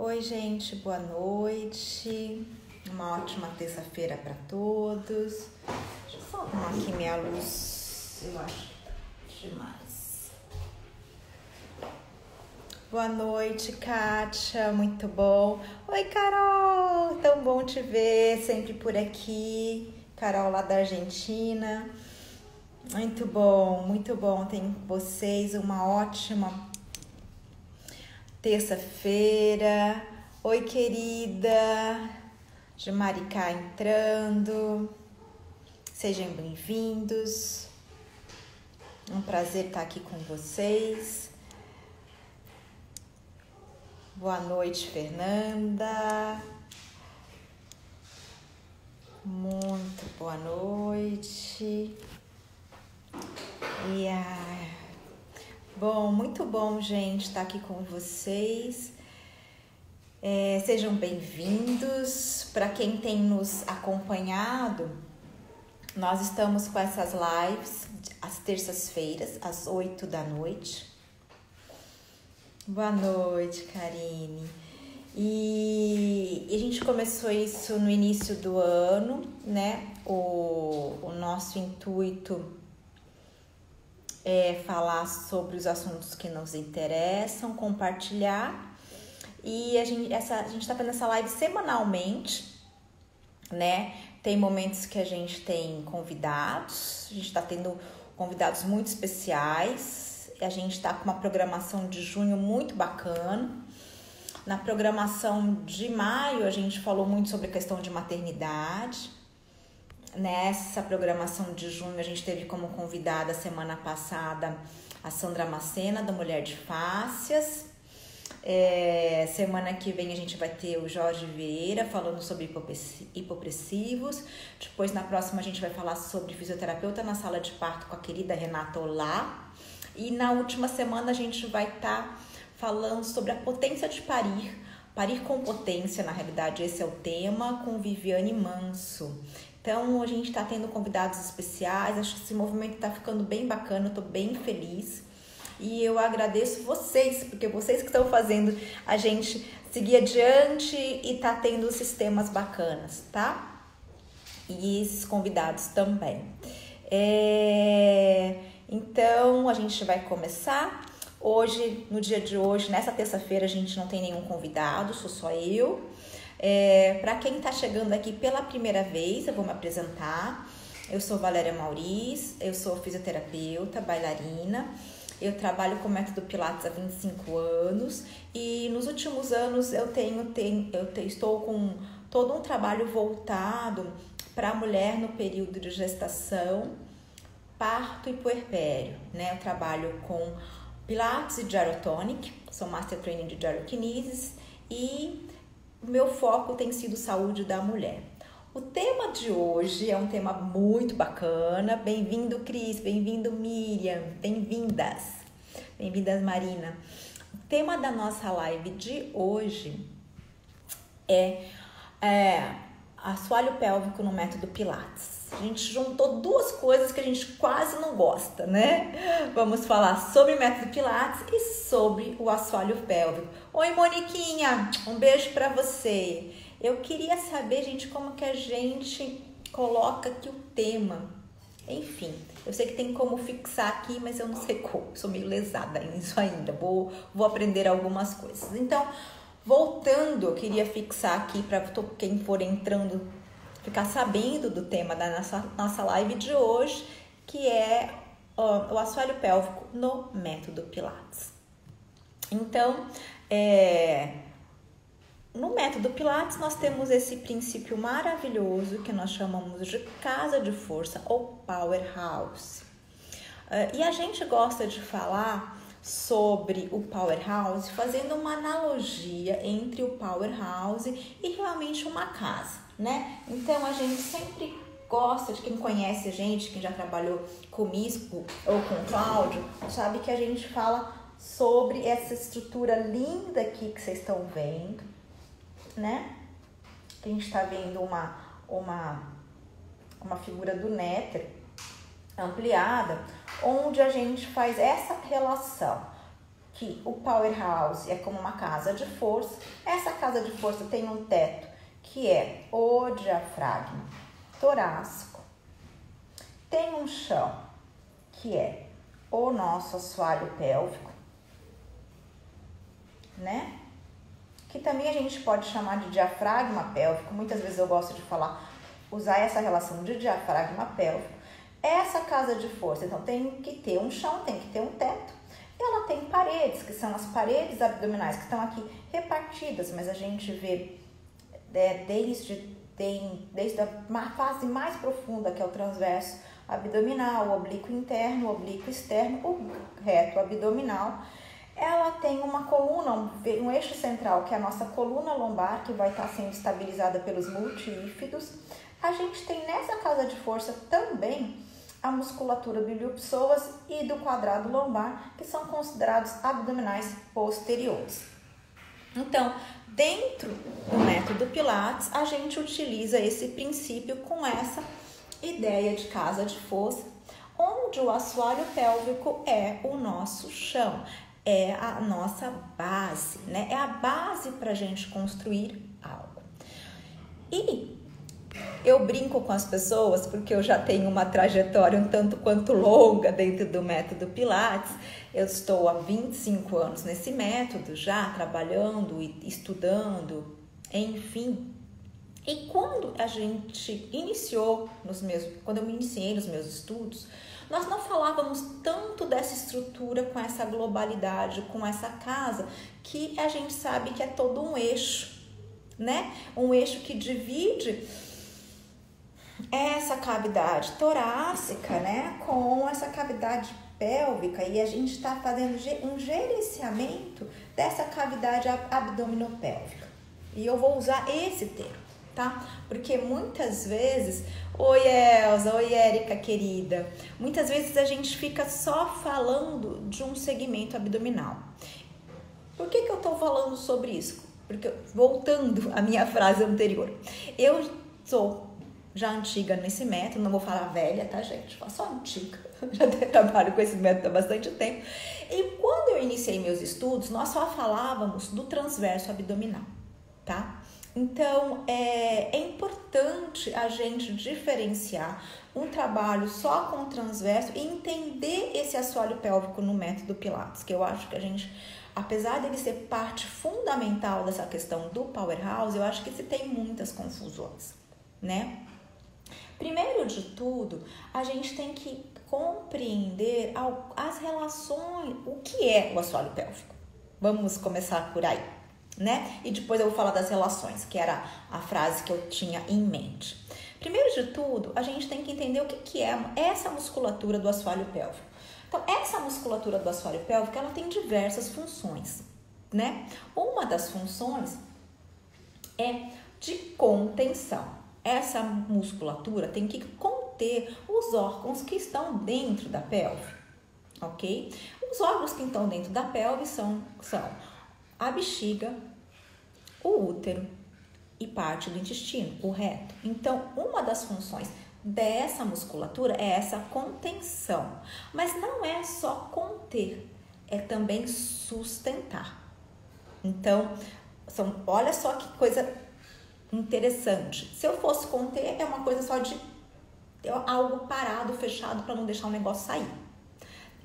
Oi, gente, boa noite. Uma ótima terça-feira para todos. Deixa eu só arrumar aqui minha luz, eu acho demais. Boa noite, Kátia, muito bom. Oi, Carol, tão bom te ver, sempre por aqui. Carol lá da Argentina. Muito bom ter vocês, uma ótima terça-feira. Oi, querida. De Maricá entrando. Sejam bem-vindos. Um prazer estar aqui com vocês. Boa noite, Fernanda. Muito boa noite. Bom, muito bom, gente, estar aqui com vocês. Sejam bem-vindos. Para quem tem nos acompanhado, nós estamos com essas lives às terças-feiras, às 8 da noite. Boa noite, Karine. E a gente começou isso no início do ano, né? O nosso intuito é falar sobre os assuntos que nos interessam, compartilhar. E a gente está fazendo essa live semanalmente, né? Tem momentos que a gente tem convidados, a gente está tendo convidados muito especiais. A gente está com uma programação de junho muito bacana. Na programação de maio, a gente falou muito sobre a questão de maternidade. Nessa programação de junho, a gente teve como convidada semana passada a Sandra Macena, da Mulher de Fáscias. Semana que vem a gente vai ter o Jorge Vieira falando sobre hipopressivos. Depois, na próxima, a gente vai falar sobre fisioterapeuta na sala de parto com a querida Renata Olá. E na última semana, a gente vai estar falando sobre a potência de parir. Parir com potência, na realidade, esse é o tema, com Viviane Manso. Então, a gente está tendo convidados especiais, acho que esse movimento está ficando bem bacana, eu estou bem feliz. E eu agradeço vocês, porque vocês que estão fazendo a gente seguir adiante e tá tendo sistemas bacanas, tá? E esses convidados também. Então, a gente vai começar. Hoje, no dia de hoje, nessa terça-feira, a gente não tem nenhum convidado, sou só eu. Para quem tá chegando aqui pela primeira vez, eu vou me apresentar. Eu sou Valéria Mauriz, eu sou fisioterapeuta, bailarina. Eu trabalho com o método Pilates há 25 anos e nos últimos anos eu estou com todo um trabalho voltado para a mulher no período de gestação, parto e puerpério, né? Eu trabalho com Pilates e Gyrotonic, sou Master Training de Gyrokinesis e o meu foco tem sido saúde da mulher. O tema de hoje é um tema muito bacana. Bem-vindo, Cris. Bem-vindo, Miriam. Bem-vindas. Bem-vindas, Marina. O tema da nossa live de hoje é assoalho pélvico no método Pilates. A gente juntou duas coisas que a gente quase não gosta, né? Vamos falar sobre o método Pilates e sobre o assoalho pélvico. Oi, Moniquinha. Um beijo pra você. Eu queria saber, gente, como que a gente coloca aqui o tema. Enfim, eu sei que tem como fixar aqui, mas eu não sei como. Sou meio lesada nisso ainda. Vou aprender algumas coisas. Então, voltando, eu queria fixar aqui para quem for entrando ficar sabendo do tema da nossa live de hoje, que é o assoalho pélvico no método Pilates. Então, no método Pilates, nós temos esse princípio maravilhoso que nós chamamos de casa de força ou powerhouse. E a gente gosta de falar sobre o powerhouse fazendo uma analogia entre o powerhouse e realmente uma casa, né? Então, a gente sempre gosta de quem conhece a gente, quem já trabalhou com o Mispo ou com o Cláudio, sabe que a gente fala sobre essa estrutura linda aqui que vocês estão vendo, né? A gente está vendo uma figura do néter ampliada, onde a gente faz essa relação que o powerhouse é como uma casa de força. Essa casa de força tem um teto que é o diafragma torácico. Tem um chão que é o nosso assoalho pélvico, né? Que também a gente pode chamar de diafragma pélvico. Muitas vezes eu gosto de usar essa relação de diafragma pélvico. Essa casa de força, então, tem que ter um chão, tem que ter um teto. E ela tem paredes, que são as paredes abdominais, que estão aqui repartidas, mas a gente vê desde a fase mais profunda, que é o transverso abdominal, o oblíquo interno, o oblíquo externo, o reto abdominal. Ela tem uma coluna, um eixo central, que é a nossa coluna lombar, que vai estar sendo estabilizada pelos multífidos. A gente tem nessa casa de força também a musculatura do ilio-psoas e do quadrado lombar, que são considerados abdominais posteriores. Então, dentro do método Pilates, a gente utiliza esse princípio com essa ideia de casa de força, onde o assoalho pélvico é o nosso chão, é a nossa base, né? É a base para a gente construir algo. E eu brinco com as pessoas, porque eu já tenho uma trajetória um tanto quanto longa dentro do método Pilates. Eu estou há 25 anos nesse método, já trabalhando e estudando, enfim. E quando a gente quando eu me iniciei nos meus estudos, nós não falávamos tanto dessa estrutura com essa globalidade, com essa casa, que a gente sabe que é todo um eixo, né? Um eixo que divide essa cavidade torácica, né, com essa cavidade pélvica, e a gente está fazendo um gerenciamento dessa cavidade abdominopélvica. E eu vou usar esse termo, tá? Porque muitas vezes, oi Elza, oi Érica querida, muitas vezes a gente fica só falando de um segmento abdominal. Por que eu tô falando sobre isso? Porque, voltando à minha frase anterior, eu sou já antiga nesse método, não vou falar velha, tá, gente? Só antiga. Já trabalho com esse método há bastante tempo. E quando eu iniciei meus estudos, nós só falávamos do transverso abdominal, tá? Então, é importante a gente diferenciar um trabalho só com o transverso e entender esse assoalho pélvico no método Pilates, que eu acho que a gente, apesar dele ser parte fundamental dessa questão do powerhouse, eu acho que se tem muitas confusões, né? Primeiro de tudo, a gente tem que compreender as relações, o que é o assoalho pélvico. Vamos começar por aí, né? E depois eu vou falar das relações, que era a frase que eu tinha em mente. Primeiro de tudo, a gente tem que entender o que é essa musculatura do assoalho pélvico. Então, essa musculatura do assoalho pélvico, ela tem diversas funções, né? Uma das funções é de contenção. Essa musculatura tem que conter os órgãos que estão dentro da pelve, ok? Os órgãos que estão dentro da pelve são a bexiga, o útero e parte do intestino, o reto. Então, uma das funções dessa musculatura é essa contenção. Mas não é só conter, é também sustentar. Então, olha só que coisa interessante. Se eu fosse conter, é uma coisa só de algo parado, fechado, para não deixar o negócio sair.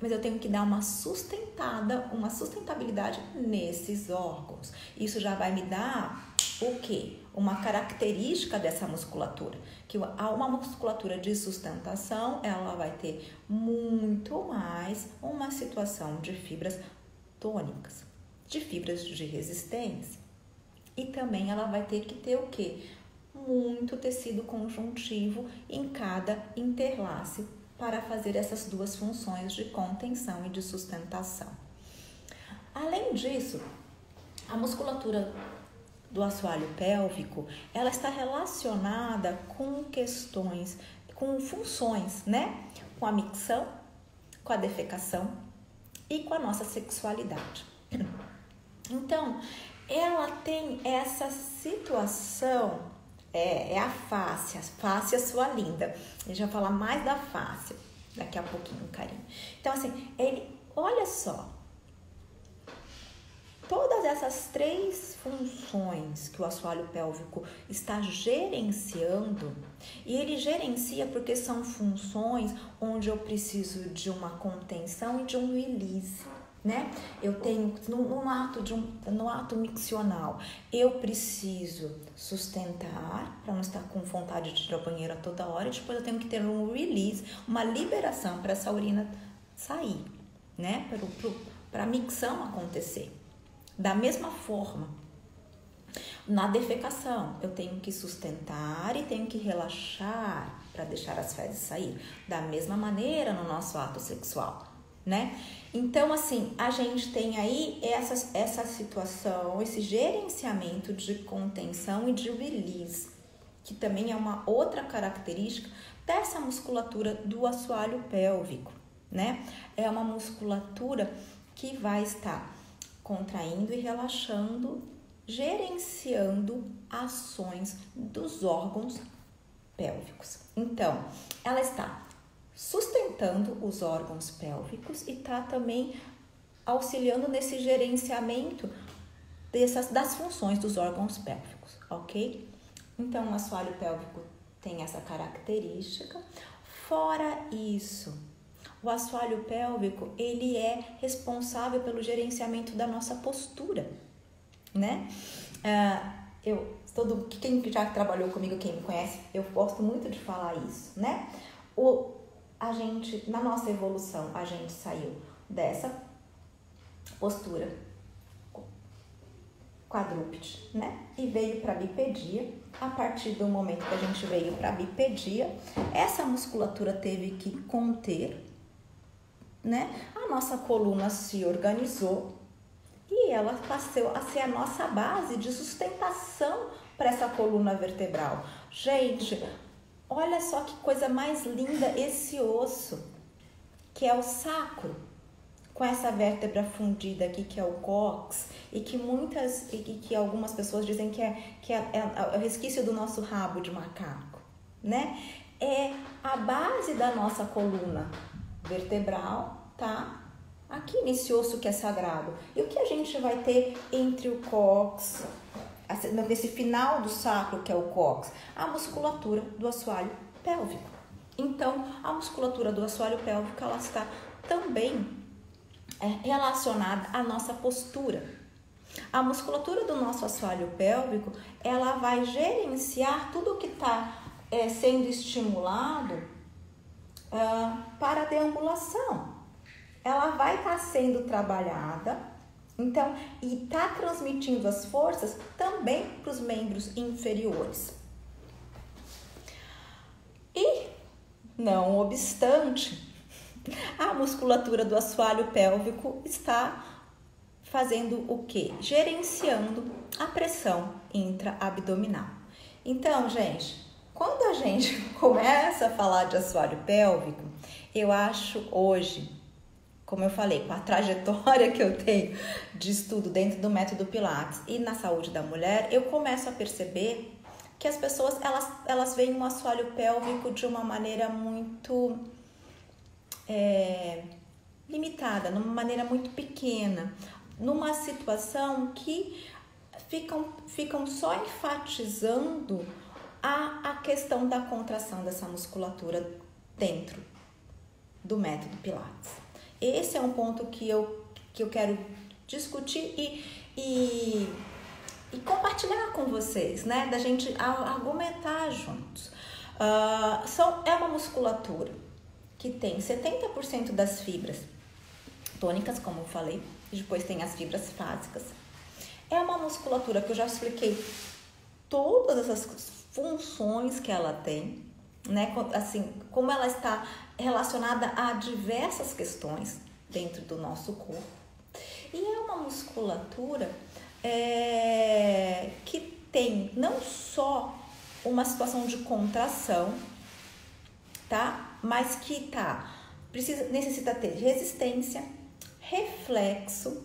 Mas eu tenho que dar uma sustentabilidade nesses órgãos. Isso já vai me dar o quê? Uma característica dessa musculatura. Que uma musculatura de sustentação, ela vai ter muito mais uma situação de fibras tônicas, de fibras de resistência. E também ela vai ter que ter o quê? Muito tecido conjuntivo em cada interlace para fazer essas duas funções de contenção e de sustentação. Além disso, a musculatura do assoalho pélvico, ela está relacionada com questões, com funções, né? Com a micção, com a defecação e com a nossa sexualidade. Então, ela tem essa situação, é a face, sua linda. A gente vai falar mais da face daqui a pouquinho, carinho. Então, assim, olha só, todas essas 3 funções que o assoalho pélvico está gerenciando, e ele gerencia porque são funções onde eu preciso de uma contenção e de um release, né? Eu tenho, no ato miccional, eu preciso sustentar para não estar com vontade de ir ao banheiro a toda hora, e depois eu tenho que ter um release, uma liberação para essa urina sair, né? Para a micção acontecer. Da mesma forma, na defecação, eu tenho que sustentar e tenho que relaxar para deixar as fezes sair. Da mesma maneira no nosso ato sexual, né? Então, assim, a gente tem aí essa situação, esse gerenciamento de contenção e de release, que também é uma outra característica dessa musculatura do assoalho pélvico, né? É uma musculatura que vai estar contraindo e relaxando, gerenciando ações dos órgãos pélvicos. Então, ela está sustentando os órgãos pélvicos e está também auxiliando nesse gerenciamento das funções dos órgãos pélvicos, ok? Então, o assoalho pélvico tem essa característica. Fora isso, o assoalho pélvico, ele é responsável pelo gerenciamento da nossa postura, né? Quem já trabalhou comigo, quem me conhece, eu gosto muito de falar isso, né? Na nossa evolução, a gente saiu dessa postura quadrúpede, né? E veio para a bipedia. A partir do momento que a gente veio para a bipedia, essa musculatura teve que conter, né? A nossa coluna se organizou e ela passou a ser a nossa base de sustentação para essa coluna vertebral. Gente, olha só que coisa mais linda esse osso, que é o sacro, com essa vértebra fundida aqui, que é o cóccix, e que algumas pessoas dizem que é o resquício do nosso rabo de macaco, né? É a base da nossa coluna vertebral, tá? Aqui nesse osso que é sagrado. E o que a gente vai ter entre o cóccix, nesse final do sacro que é o cóccix? A musculatura do assoalho pélvico. Então, a musculatura do assoalho pélvico, ela está também relacionada à nossa postura. A musculatura do nosso assoalho pélvico, ela vai gerenciar tudo que está sendo estimulado para a deambulação. Ela vai estar sendo trabalhada, então, e está transmitindo as forças também para os membros inferiores. E, não obstante, a musculatura do assoalho pélvico está fazendo o quê? Gerenciando a pressão intra-abdominal. Então, gente, quando a gente começa a falar de assoalho pélvico, eu acho hoje, como eu falei, com a trajetória que eu tenho de estudo dentro do método Pilates e na saúde da mulher, eu começo a perceber que as pessoas, elas veem o assoalho pélvico de uma maneira muito limitada, numa maneira muito pequena, numa situação que ficam só enfatizando a questão da contração dessa musculatura dentro do método Pilates. Esse é um ponto que eu quero discutir e compartilhar com vocês, né? Da gente argumentar juntos. É uma musculatura que tem 70% das fibras tônicas, como eu falei, e depois tem as fibras fásicas. É uma musculatura que eu já expliquei todas essas funções que ela tem, né? Assim, como ela está relacionada a diversas questões dentro do nosso corpo. E é uma musculatura que tem não só uma situação de contração, tá? Mas que necessita ter resistência, reflexo,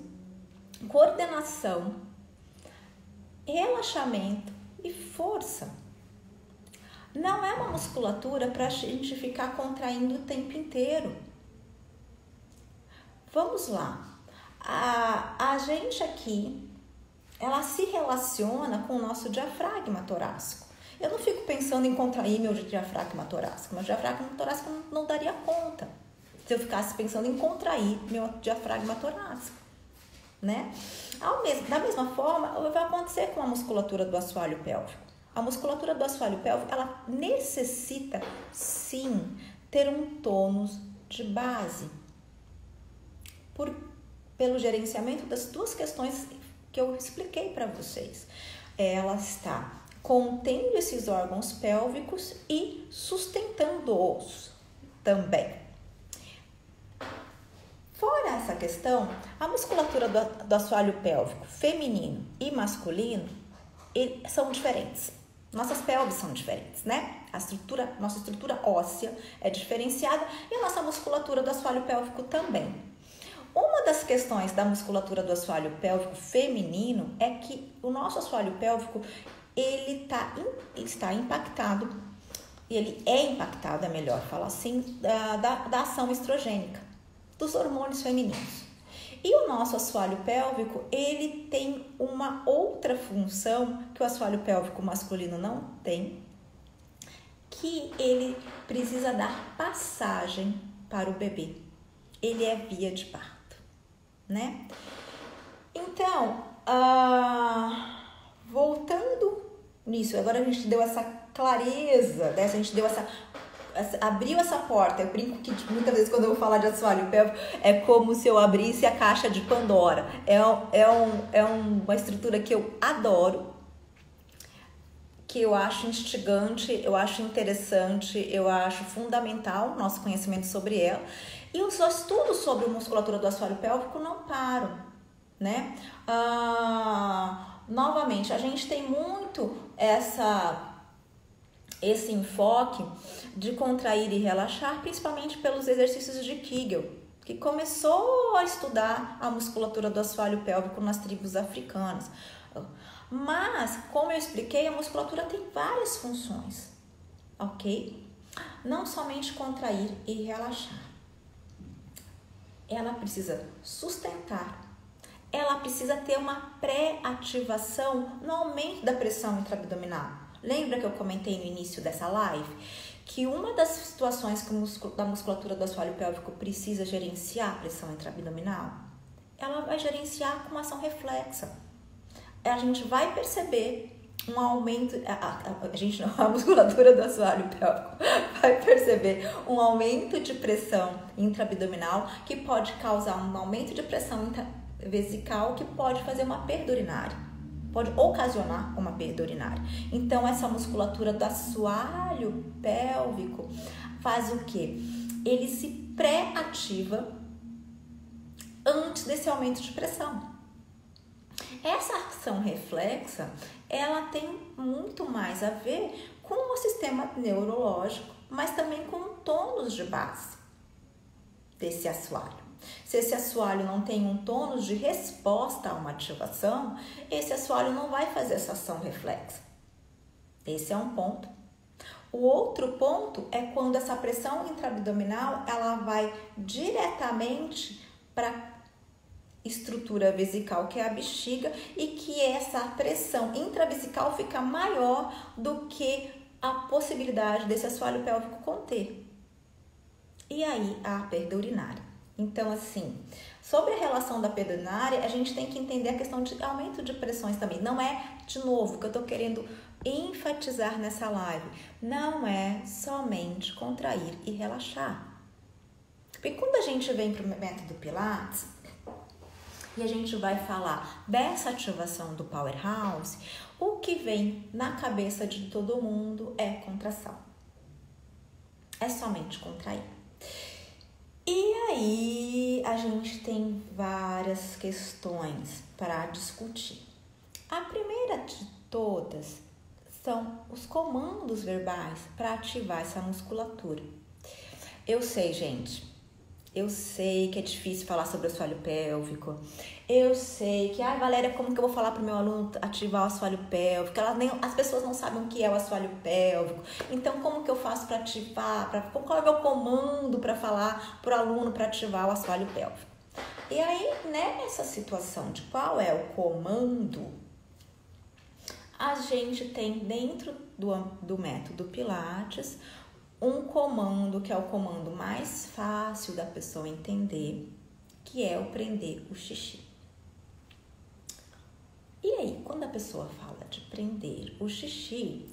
coordenação, relaxamento e força. Não é uma musculatura para a gente ficar contraindo o tempo inteiro. Vamos lá. A gente aqui, ela se relaciona com o nosso diafragma torácico. Eu não fico pensando em contrair meu diafragma torácico. Meu diafragma torácico não daria conta se eu ficasse pensando em contrair meu diafragma torácico, né? Da mesma forma, vai acontecer com a musculatura do assoalho pélvico. A musculatura do assoalho pélvico, ela necessita, sim, ter um tônus de base. Pelo gerenciamento das duas questões que eu expliquei para vocês. Ela está contendo esses órgãos pélvicos e sustentando-os também. Fora essa questão, a musculatura do assoalho pélvico feminino e masculino são diferentes. Nossas pelvis são diferentes, né? Nossa estrutura óssea é diferenciada e a nossa musculatura do assoalho pélvico também. Uma das questões da musculatura do assoalho pélvico feminino é que o nosso assoalho pélvico ele está impactado, ele é impactado, é melhor falar assim, da ação estrogênica, dos hormônios femininos. E o nosso assoalho pélvico, ele tem uma outra função que o assoalho pélvico masculino não tem, que ele precisa dar passagem para o bebê. Ele é via de parto, né? Então, voltando nisso, agora a gente deu essa clareza, né? A gente deu abriu essa porta. Eu brinco que muitas vezes quando eu vou falar de assoalho pélvico é como se eu abrisse a caixa de Pandora. É uma estrutura que eu adoro, que eu acho instigante, eu acho interessante, eu acho fundamental o nosso conhecimento sobre ela. E os estudos sobre a musculatura do assoalho pélvico não param, né? Novamente, a gente tem muito esse enfoque de contrair e relaxar, principalmente pelos exercícios de Kegel, que começou a estudar a musculatura do assoalho pélvico nas tribos africanas. Mas, como eu expliquei, a musculatura tem várias funções, ok? Não somente contrair e relaxar. Ela precisa sustentar, ela precisa ter uma pré-ativação no aumento da pressão intraabdominal. Lembra que eu comentei no início dessa live que uma das situações da musculatura do assoalho pélvico precisa gerenciar a pressão intraabdominal? Ela vai gerenciar com ação reflexa. A gente vai perceber um aumento, a musculatura do assoalho pélvico vai perceber um aumento de pressão intraabdominal que pode causar um aumento de pressão vesical que pode fazer uma perda urinária, pode ocasionar uma perda urinária. Então, essa musculatura do assoalho pélvico faz o quê? Ele se pré-ativa antes desse aumento de pressão. Essa ação reflexa, ela tem muito mais a ver com o sistema neurológico, mas também com o tônus de base desse assoalho. Se esse assoalho não tem um tônus de resposta a uma ativação, esse assoalho não vai fazer essa ação reflexa. Esse é um ponto. O outro ponto é quando essa pressão intraabdominal ela vai diretamente para a estrutura vesical, que é a bexiga, e que essa pressão intravesical fica maior do que a possibilidade desse assoalho pélvico conter. E aí a perda urinária. Então, assim, sobre a relação da perda urinária, a gente tem que entender a questão de aumento de pressões também. Não é, de novo, que eu tô querendo enfatizar nessa live, não é somente contrair e relaxar. Porque quando a gente vem para o método Pilates e a gente vai falar dessa ativação do Powerhouse, o que vem na cabeça de todo mundo é contração. É somente contrair. E aí a gente tem várias questões para discutir. A primeira de todas são os comandos verbais para ativar essa musculatura. Eu sei, gente, eu sei que é difícil falar sobre o assoalho pélvico. Eu sei que, Valéria, como que eu vou falar para o meu aluno ativar o assoalho pélvico? As pessoas não sabem o que é o assoalho pélvico. Então, como que eu faço para ativar? Qual é o meu comando para falar para o aluno para ativar o assoalho pélvico? E aí, nessa situação de qual é o comando, a gente tem dentro do método Pilates um comando que é o comando mais fácil da pessoa entender, que é o prender o xixi. E aí, quando a pessoa fala de prender o xixi,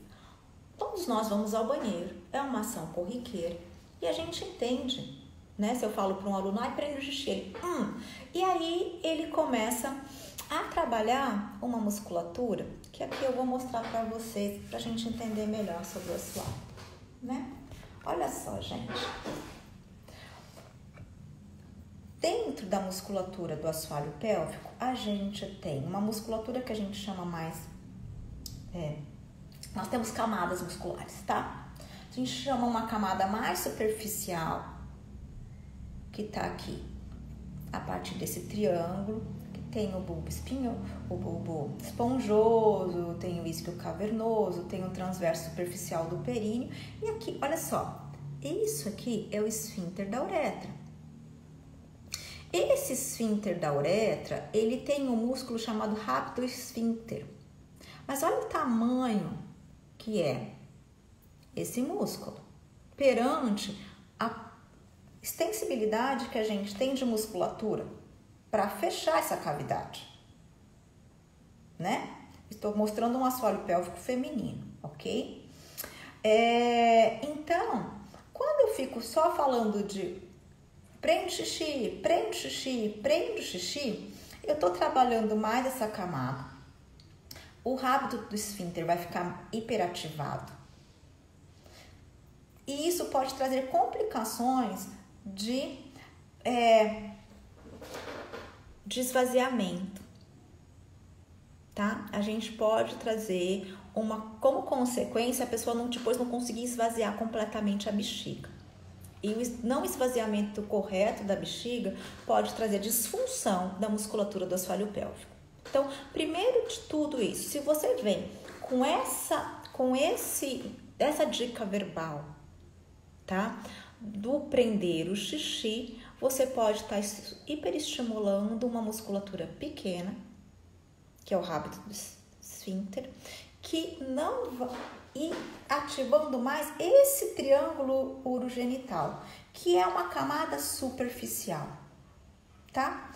todos nós vamos ao banheiro, é uma ação corriqueira e a gente entende, né? Se eu falo para um aluno, prende o xixi, ele, E aí ele começa a trabalhar uma musculatura, que aqui eu vou mostrar para vocês, para a gente entender melhor sobre o assoalho, né? Olha só, gente. Dentro da musculatura do assoalho pélvico, a gente tem uma musculatura que a gente chama mais... nós temos camadas musculares, tá? A gente chama uma camada mais superficial, que tá aqui, a partir desse triângulo, que tem o bulbo o bulbo esponjoso, tem o isquio cavernoso, tem o transverso superficial do períneo. E aqui, olha só, isso aqui é o esfíncter da uretra. Esse esfíncter da uretra, ele tem um músculo chamado rhabdoesfíncter. Mas olha o tamanho que é esse músculo perante a extensibilidade que a gente tem de musculatura para fechar essa cavidade, né? Estou mostrando um assoalho pélvico feminino, ok? Então, quando eu fico só falando de prende xixi, prende xixi, prende xixi, eu estou trabalhando mais essa camada. O rápido do esfíncter vai ficar hiperativado. E isso pode trazer complicações de esvaziamento, tá? A gente pode trazer como consequência a pessoa depois não conseguir esvaziar completamente a bexiga. E o não esvaziamento correto da bexiga pode trazer disfunção da musculatura do assoalho pélvico. Então, primeiro de tudo isso, se você vem com essa dica verbal, tá? Do prender o xixi, você pode estar hiperestimulando uma musculatura pequena, que é o hábito do esfíncter, que não vai... e ativando mais esse triângulo urogenital, que é uma camada superficial, tá?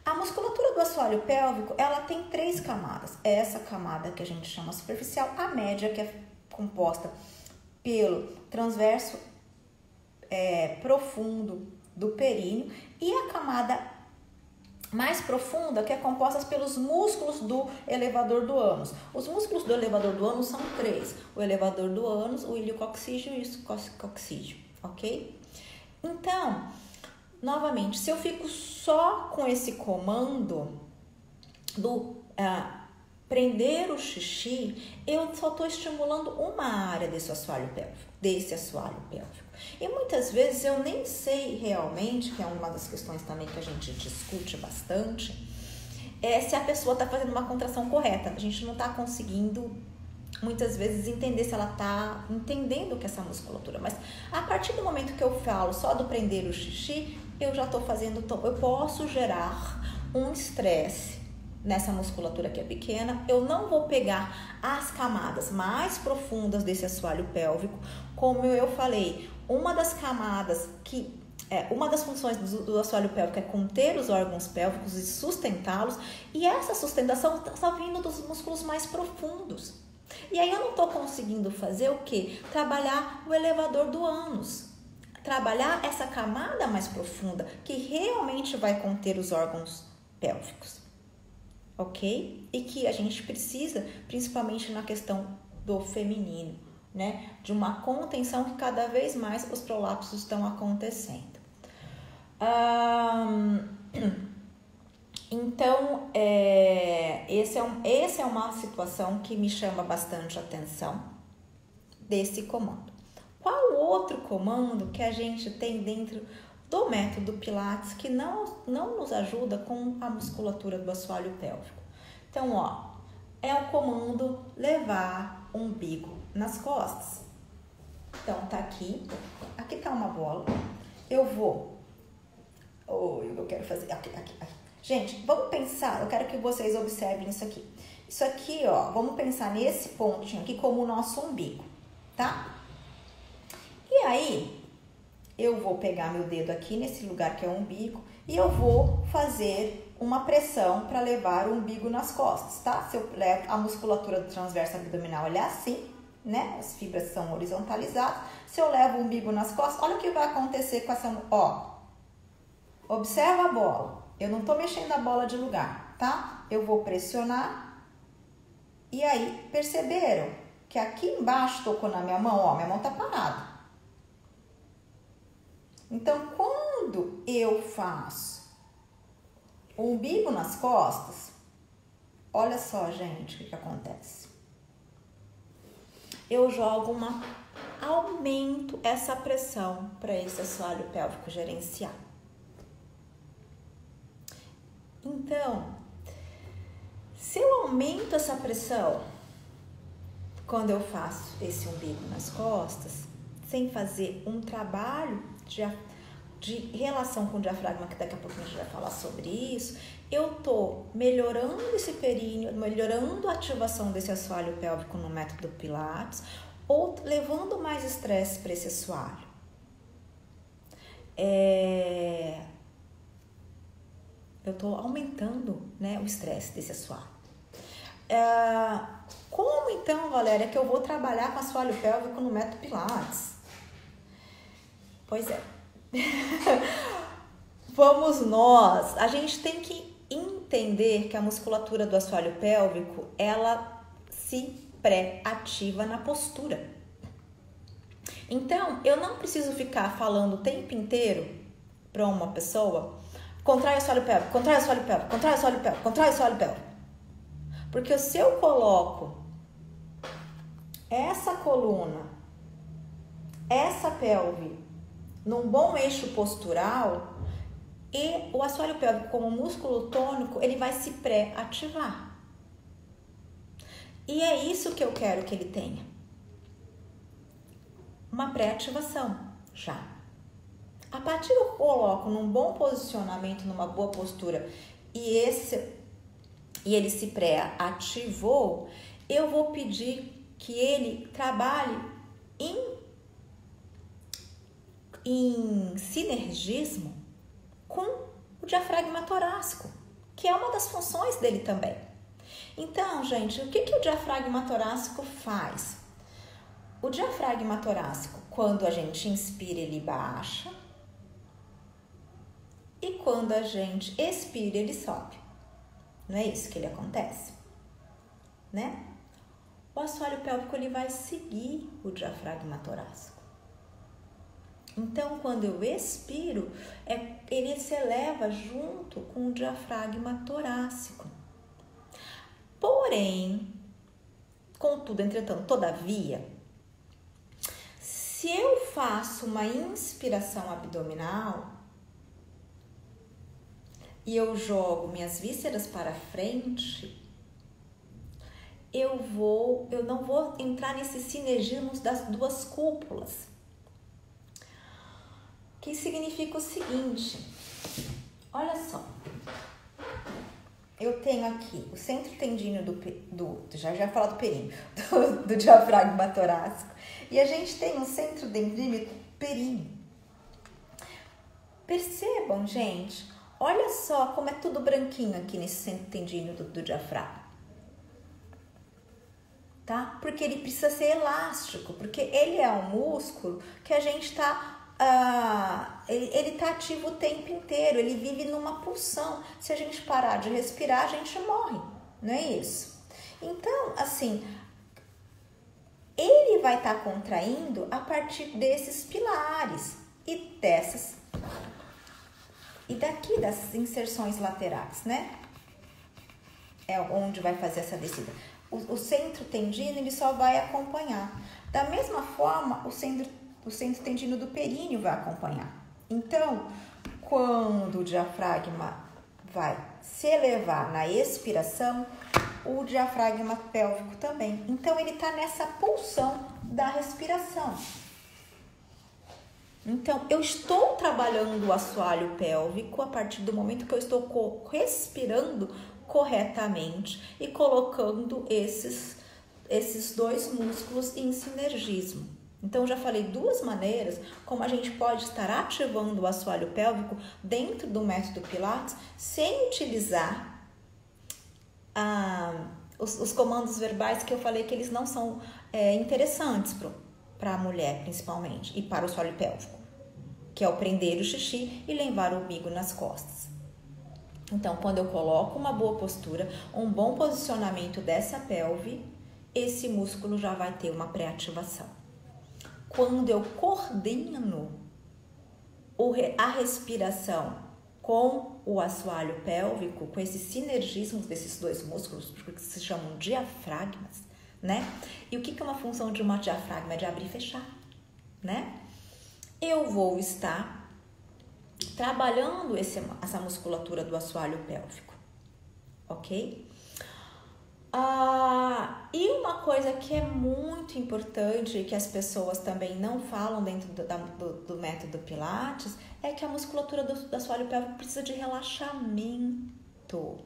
A musculatura do assoalho pélvico, ela tem 3 camadas. Essa camada que a gente chama superficial, a média, que é composta pelo transverso profundo do períneo, e a camada mais profunda, que é composta pelos músculos do elevador do ânus. Os músculos do elevador do ânus são 3. O elevador do ânus, o iliococcígeo e o coccígeo, ok? Então, novamente, se eu fico só com esse comando do prender o xixi, eu só estou estimulando uma área desse assoalho pélvico. E muitas vezes eu nem sei realmente, que é uma das questões também que a gente discute bastante, se a pessoa está fazendo uma contração correta. A gente não está conseguindo, muitas vezes, entender se ela está entendendo que essa musculatura. Mas a partir do momento que eu falo só do prender o xixi, eu já estou fazendo, eu posso gerar um estresse nessa musculatura que é pequena. Eu não vou pegar as camadas mais profundas desse assoalho pélvico. Como eu falei, uma das camadas uma das funções do assoalho pélvico é conter os órgãos pélvicos e sustentá-los, e essa sustentação está vindo dos músculos mais profundos. E aí eu não estou conseguindo fazer o quê? Trabalhar o elevador do ânus, trabalhar essa camada mais profunda que realmente vai conter os órgãos pélvicos, ok? E que a gente precisa, principalmente na questão do feminino, né? De uma contenção que cada vez mais os prolapsos estão acontecendo. Então, essa é uma situação que me chama bastante atenção desse comando. Qual outro comando que a gente tem dentro do método Pilates que não nos ajuda com a musculatura do assoalho pélvico? Então, é o comando levar o umbigo nas costas. Então, tá aqui tá uma bola. Eu vou... eu quero fazer... Aqui. Gente, vamos pensar, eu quero que vocês observem isso aqui. Isso aqui, ó, vamos pensar nesse pontinho aqui como o nosso umbigo, tá? E aí, eu vou pegar meu dedo aqui nesse lugar que é o umbigo e eu vou fazer uma pressão para levar o umbigo nas costas, tá? Se eu levo a musculatura do transverso abdominal, ela é assim, né? As fibras são horizontalizadas. Se eu levo o umbigo nas costas, olha o que vai acontecer com essa, ó. Observa a bola. Eu não tô mexendo a bola de lugar, tá? Eu vou pressionar. E aí, perceberam que aqui embaixo tocou na minha mão, ó, minha mão tá parada. Então, quando eu faço o umbigo nas costas, olha só, gente, o que acontece. Eu jogo aumento essa pressão para esse assoalho pélvico gerencial. Então, se eu aumento essa pressão quando eu faço esse umbigo nas costas, sem fazer um trabalho de relação com o diafragma, que daqui a pouco a gente vai falar sobre isso, eu tô melhorando esse períneo, melhorando a ativação desse assoalho pélvico no método Pilates, ou levando mais estresse para esse assoalho. Eu tô aumentando, né, o estresse desse assoalho. Como então, Valéria, que eu vou trabalhar com assoalho pélvico no método Pilates? Pois é. Vamos nós. A gente tem que entender que a musculatura do assoalho pélvico, ela se pré-ativa na postura. Então, eu não preciso ficar falando o tempo inteiro para uma pessoa: contrai o assoalho pélvico, contrai o assoalho pélvico, contrai o assoalho pélvico, contrai o assoalho pélvico. Porque se eu coloco essa coluna, essa pelve num bom eixo postural, e o assoalho pélvico como músculo tônico, ele vai se pré-ativar. E é isso que eu quero que ele tenha. Uma pré-ativação já. A partir que eu coloco num bom posicionamento, numa boa postura, e ele se pré-ativou, eu vou pedir que ele trabalhe em sinergismo com o diafragma torácico, que é uma das funções dele também. Então, gente, o que o diafragma torácico faz? O diafragma torácico, quando a gente inspira, ele baixa, e quando a gente expira, ele sobe. Não é isso que ele acontece, né? O assoalho pélvico, ele vai seguir o diafragma torácico. Então, quando eu expiro, ele se eleva junto com o diafragma torácico. Porém, contudo, entretanto, todavia, se eu faço uma inspiração abdominal e eu jogo minhas vísceras para frente, eu não vou entrar nesse sinergismo das duas cúpulas. Que significa o seguinte, olha só, eu tenho aqui o centro tendíneo já falar do períneo, do diafragma torácico, e a gente tem um centro tendíneo períneo. Percebam, gente, olha só como é tudo branquinho aqui nesse centro tendíneo do diafragma. Tá? Porque ele precisa ser elástico, porque ele é um músculo que a gente está... ele tá ativo o tempo inteiro, ele vive numa pulsão. Se a gente parar de respirar, a gente morre, não é isso? Então, assim, ele vai estar contraindo a partir desses pilares e daqui das inserções laterais, né? É onde vai fazer essa descida. O centro tendíneo, ele só vai acompanhar. Da mesma forma, o centro tendíneo do períneo vai acompanhar. Então, quando o diafragma vai se elevar na expiração, o diafragma pélvico também. Então, ele está nessa pulsão da respiração. Então, eu estou trabalhando o assoalho pélvico a partir do momento que eu estou respirando corretamente e colocando esses dois músculos em sinergismo. Então, já falei duas maneiras como a gente pode estar ativando o assoalho pélvico dentro do método Pilates sem utilizar os comandos verbais que eu falei que eles não são interessantes para a mulher, principalmente, e para o assoalho pélvico, que é o prender o xixi e levar o umbigo nas costas. Então, quando eu coloco uma boa postura, um bom posicionamento dessa pelve, esse músculo já vai ter uma pré-ativação. Quando eu coordeno a respiração com o assoalho pélvico, com esses sinergismos desses dois músculos, porque se chamam diafragmas, né? E o que é uma função de uma diafragma? É de abrir e fechar, né? Eu vou estar trabalhando essa musculatura do assoalho pélvico, ok? E uma coisa que é muito importante e que as pessoas também não falam dentro do método Pilates é que a musculatura do assoalho pélvico precisa de relaxamento.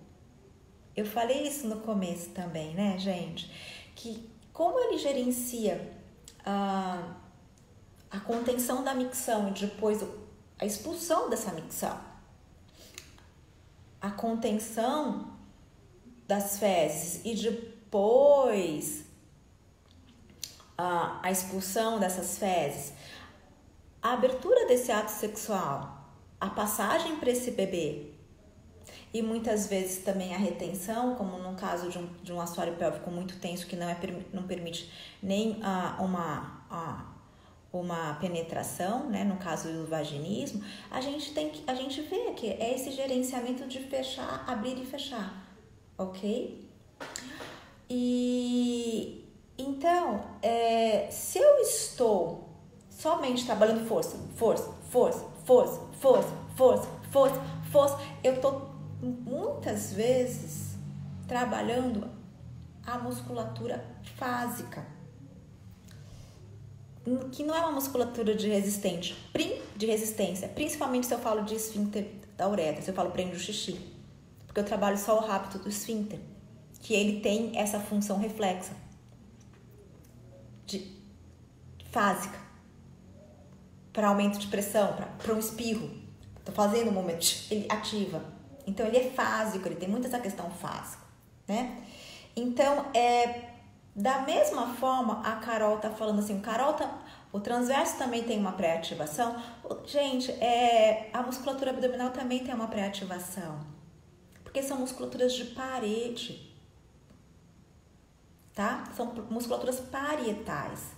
Eu falei isso no começo também, né, gente? Que como ele gerencia a contenção da micção e depois a expulsão dessa micção, a contenção das fezes e depois a expulsão dessas fezes, a abertura desse ato sexual, a passagem para esse bebê e muitas vezes também a retenção, como no caso de um assoalho pélvico muito tenso que não permite nem uma penetração, né, no caso do vaginismo, a gente vê que é esse gerenciamento de fechar, abrir e fechar, ok? E então, se eu estou somente trabalhando força, eu estou muitas vezes trabalhando a musculatura fásica, que não é uma musculatura de resistência, principalmente se eu falo de esfíncter da uretra, se eu falo prende o xixi, porque eu trabalho só o rapto do esfíncter, que ele tem essa função reflexa, fásica, para aumento de pressão, para um espirro, tô fazendo um momento, ele ativa, então ele é fásico, ele tem muito essa questão fásica, né? Então, da mesma forma, a Carol tá falando assim, o transverso também tem uma pré-ativação. Gente, a musculatura abdominal também tem uma pré-ativação, porque são musculaturas de parede, tá? São musculaturas parietais.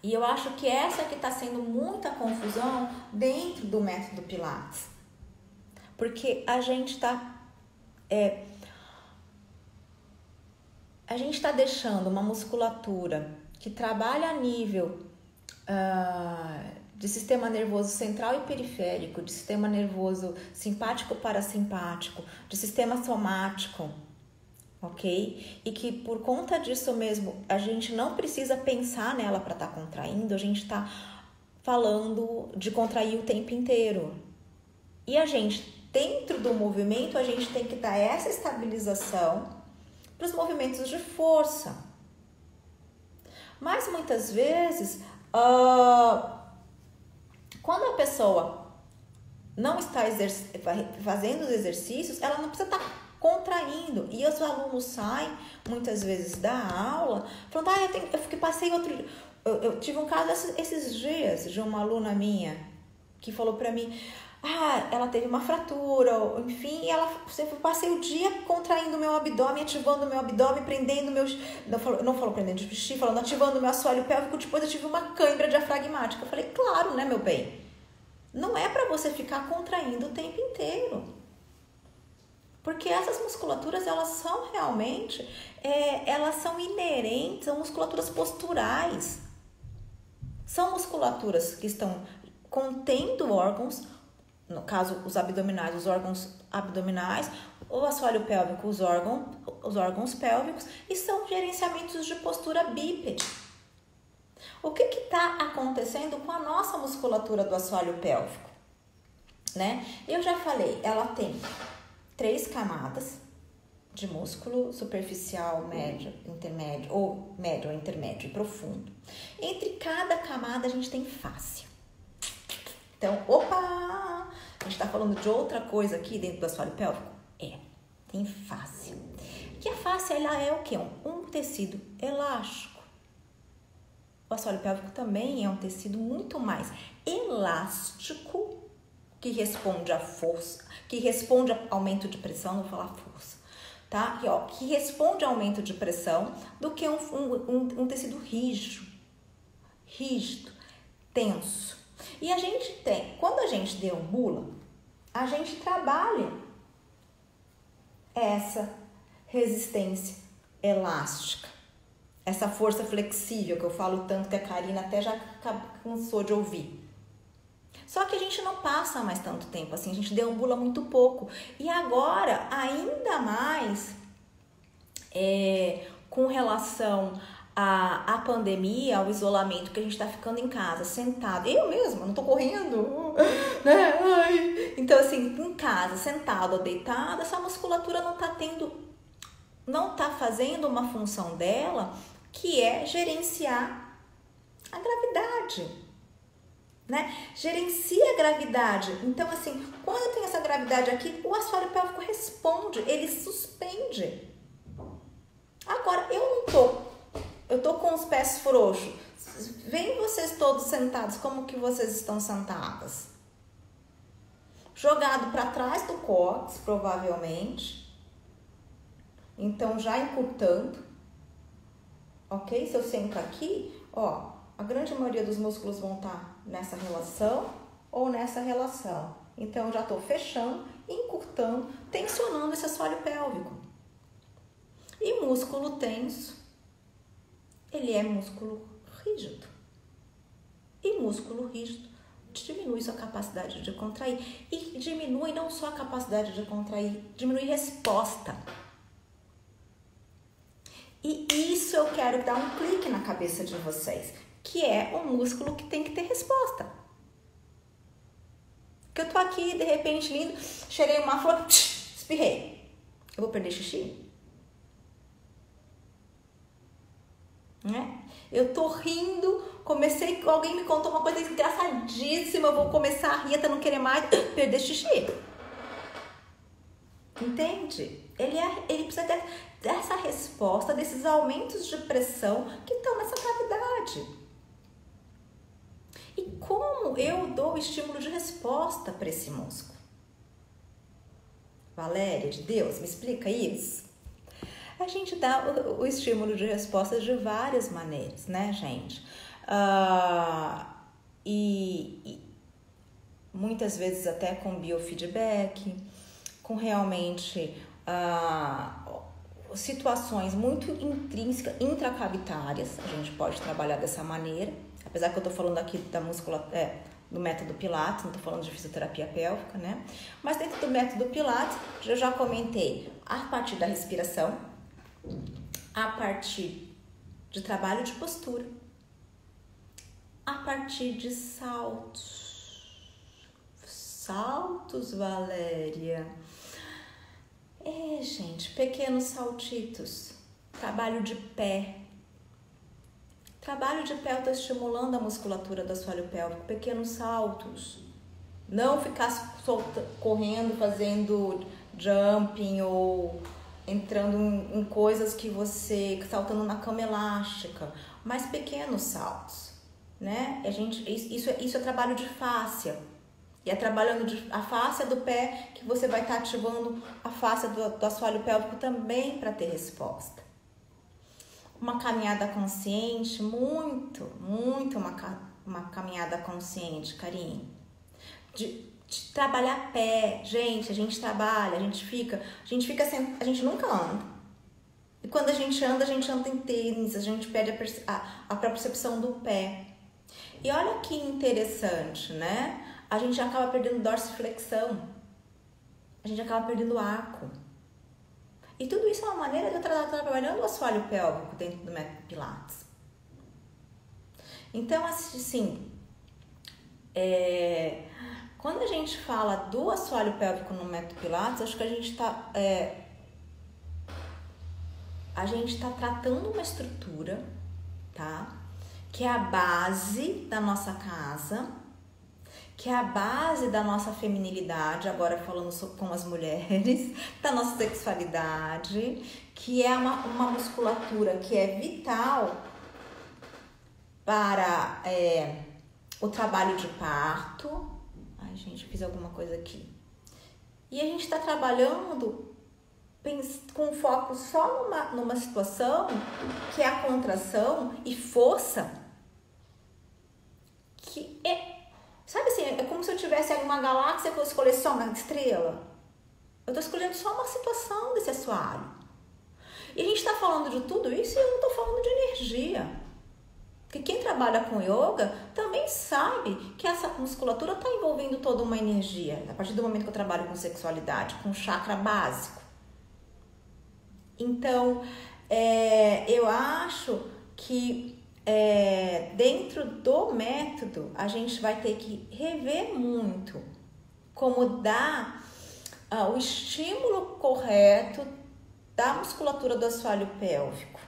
E eu acho que essa que tá sendo muita confusão dentro do método Pilates, porque a gente tá deixando uma musculatura que trabalha a nível de sistema nervoso central e periférico, de sistema nervoso simpático parasimpático, de sistema somático, ok? E que por conta disso mesmo, a gente não precisa pensar nela para estar contraindo, a gente está falando de contrair o tempo inteiro. E a gente, dentro do movimento, a gente tem que dar essa estabilização para os movimentos de força. Mas muitas vezes, quando a pessoa não está fazendo os exercícios, ela não precisa estar contraindo. E os alunos saem, muitas vezes, da aula, falando, eu tive um caso esses dias de uma aluna minha que falou para mim, ela teve uma fratura, enfim, e passei o dia contraindo o meu abdômen, ativando o meu abdômen, prendendo meus... Não falou prendendo de xixi, falando ativando o meu assoalho pélvico, depois eu tive uma cãibra diafragmática. Eu falei, claro, né, meu bem? Não é para você ficar contraindo o tempo inteiro. Porque essas musculaturas, elas são realmente, elas são inerentes, são musculaturas posturais. São musculaturas que estão contendo órgãos, no caso, os abdominais, os órgãos abdominais, o assoalho pélvico, os órgãos pélvicos, e são gerenciamentos de postura bípede. O que está acontecendo com a nossa musculatura do assoalho pélvico, né? Eu já falei, ela tem 3 camadas de músculo: superficial, médio, intermédio, ou médio, intermédio e profundo. Entre cada camada a gente tem fáscia. Então, opa! A gente está falando de outra coisa aqui dentro do assoalho pélvico? Tem fáscia. E a fáscia, ela é o quê? Um tecido elástico. O assoalho pélvico também é um tecido muito mais elástico, que responde à força, que responde a aumento de pressão, não vou falar força, tá? Que responde a aumento de pressão do que um tecido rígido, tenso. E a gente tem, quando a gente deambula, a gente trabalha essa resistência elástica, essa força flexível que eu falo tanto, que a Karina até já cansou de ouvir. Só que a gente não passa mais tanto tempo assim, a gente deambula muito pouco. E agora, ainda mais com relação à pandemia, ao isolamento, que a gente tá ficando em casa, sentado. Eu mesma, não tô correndo, né? Ai. Então, assim, em casa, sentado ou deitado, essa musculatura não tá fazendo uma função dela, que é gerenciar a gravidade, né? Gerencia a gravidade. Então, assim, quando eu tenho essa gravidade aqui, o assoalho pélvico responde, ele suspende. Agora, eu tô com os pés frouxos. Vem vocês todos sentados, como que vocês estão sentadas? Jogado para trás do cóccix, provavelmente. Então, já encurtando. Ok? Se eu sento aqui, ó, a grande maioria dos músculos vão estar nessa relação ou nessa relação. Então, eu já estou fechando, encurtando, tensionando esse assoalho pélvico. E músculo tenso, ele é músculo rígido. E músculo rígido diminui sua capacidade de contrair. E diminui não só a capacidade de contrair, diminui resposta. E isso eu quero dar um clique na cabeça de vocês, que é um músculo que tem que ter resposta. Que eu tô aqui, de repente, lindo, cheirei uma flor, espirrei. Eu vou perder xixi? Né? Eu tô rindo, alguém me contou uma coisa engraçadíssima, eu vou começar a rir até não querer mais, perder xixi. Entende? Ele precisa dessa resposta, desses aumentos de pressão que estão nessa cavidade. E como eu dou estímulo de resposta para esse músculo? Valéria, de Deus, me explica isso? A gente dá o estímulo de resposta de várias maneiras, né, gente? E muitas vezes até com biofeedback, com realmente situações muito intrínsecas, intracavitárias, a gente pode trabalhar dessa maneira, apesar que eu tô falando aqui do método Pilates, não tô falando de fisioterapia pélvica, né? Mas dentro do método Pilates, eu já comentei a partir da respiração, a partir de trabalho de postura, a partir de saltos, Valéria. Gente, pequenos saltitos, trabalho de pé. Trabalho de pé, eu tô estimulando a musculatura do assoalho pélvico, pequenos saltos. Não ficar correndo, fazendo jumping ou entrando em coisas saltando na cama elástica, mas pequenos saltos, né? Isso é trabalho de fáscia. E é trabalhando a fáscia do pé que você vai estar ativando a fáscia do assoalho pélvico também para ter resposta. Uma caminhada consciente, muito uma caminhada consciente, Karine. De trabalhar pé, gente, a gente trabalha, a gente nunca anda. E quando a gente anda em tênis, a gente perde a percepção do pé. E olha que interessante, né? A gente acaba perdendo dorsiflexão, a gente acaba perdendo arco. E tudo isso é uma maneira de eu estar trabalhando o assoalho pélvico dentro do método Pilates. Então, assim, quando a gente fala do assoalho pélvico no método Pilates, acho que a gente está tratando uma estrutura, tá? Que é a base da nossa casa, que é a base da nossa feminilidade, agora falando com as mulheres, da nossa sexualidade, que é uma musculatura que é vital para o trabalho de parto. Ai, gente, fiz alguma coisa aqui. E a gente está trabalhando com foco só numa situação que é a contração e força, que sabe assim, é como se eu tivesse uma galáxia que eu escolher só uma estrela. Eu estou escolhendo só uma situação desse assoalho. E a gente está falando de tudo isso e eu não estou falando de energia. Porque quem trabalha com yoga também sabe que essa musculatura está envolvendo toda uma energia. A partir do momento que eu trabalho com sexualidade, com chakra básico. Então, eu acho que dentro do método a gente vai ter que rever muito como dar o estímulo correto da musculatura do assoalho pélvico